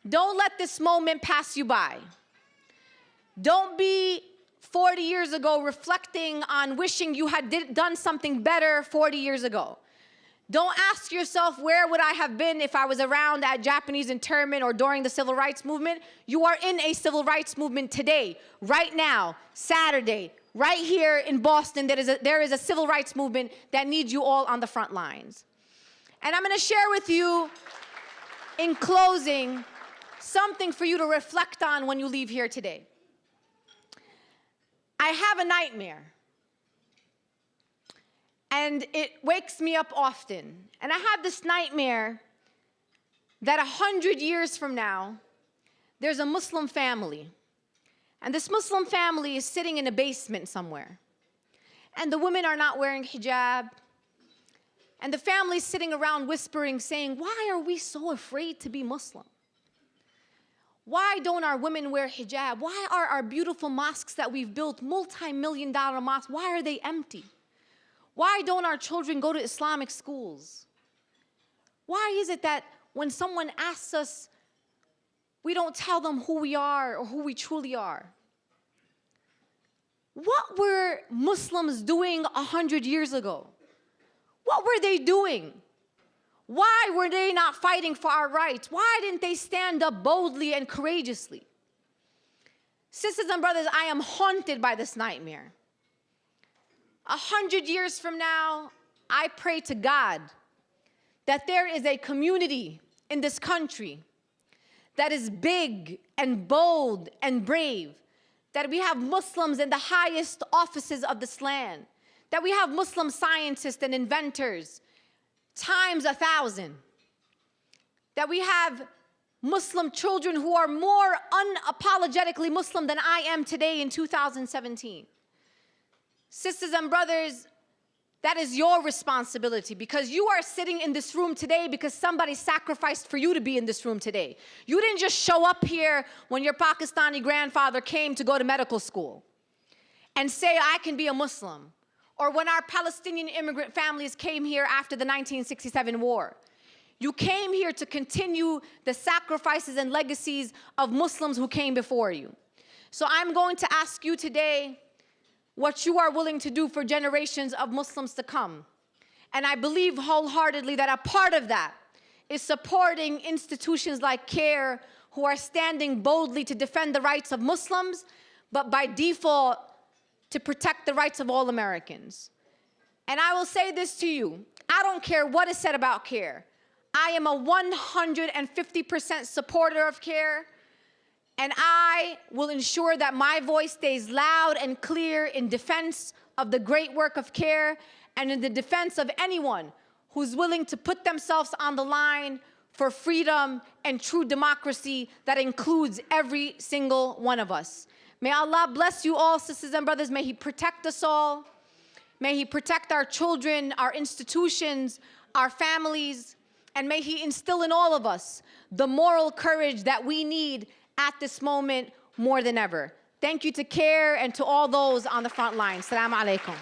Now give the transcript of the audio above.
Don't let this moment pass you by. Don't be 40 years ago reflecting on wishing you had done something better 40 years ago. Don't ask yourself, where would I have been if I was around at Japanese internment or during the civil rights movement? You are in a civil rights movement today, right now, Saturday, right here in Boston. There is a civil rights movement that needs you all on the front lines. And I'm going to share with you, in closing, something for you to reflect on when you leave here today. I have a nightmare, and it wakes me up often. And I have this nightmare that 100 years from now, there's a Muslim family. And this Muslim family is sitting in a basement somewhere. And the women are not wearing hijab. And the family's sitting around whispering, saying, why are we so afraid to be Muslim? Why don't our women wear hijab? Why are our beautiful mosques that we've built, multi-million-dollar mosques, why are they empty? Why don't our children go to Islamic schools? Why is it that when someone asks us, we don't tell them who we are or who we truly are? What were Muslims doing 100 years ago? What were they doing? Why were they not fighting for our rights? Why didn't they stand up boldly and courageously? Sisters and brothers, I am haunted by this nightmare. 100 years from now, I pray to God that there is a community in this country that is big and bold and brave, that we have Muslims in the highest offices of this land, that we have Muslim scientists and inventors, times 1,000, that we have Muslim children who are more unapologetically Muslim than I am today in 2017. Sisters and brothers, that is your responsibility, because you are sitting in this room today because somebody sacrificed for you to be in this room today. You didn't just show up here when your Pakistani grandfather came to go to medical school and say, I can be a Muslim. Or when our Palestinian immigrant families came here after the 1967 war. You came here to continue the sacrifices and legacies of Muslims who came before you. So I'm going to ask you today what you are willing to do for generations of Muslims to come. And I believe wholeheartedly that a part of that is supporting institutions like CAIR, who are standing boldly to defend the rights of Muslims, but by default, to protect the rights of all Americans. And I will say this to you, I don't care what is said about CAIR. I am a 150% supporter of CAIR, and I will ensure that my voice stays loud and clear in defense of the great work of CAIR and in the defense of anyone who's willing to put themselves on the line for freedom and true democracy that includes every single one of us. May Allah bless you all, sisters and brothers. May He protect us all. May He protect our children, our institutions, our families, and may He instill in all of us the moral courage that we need at this moment more than ever. Thank you to CAIR and to all those on the front line. Assalamu alaikum.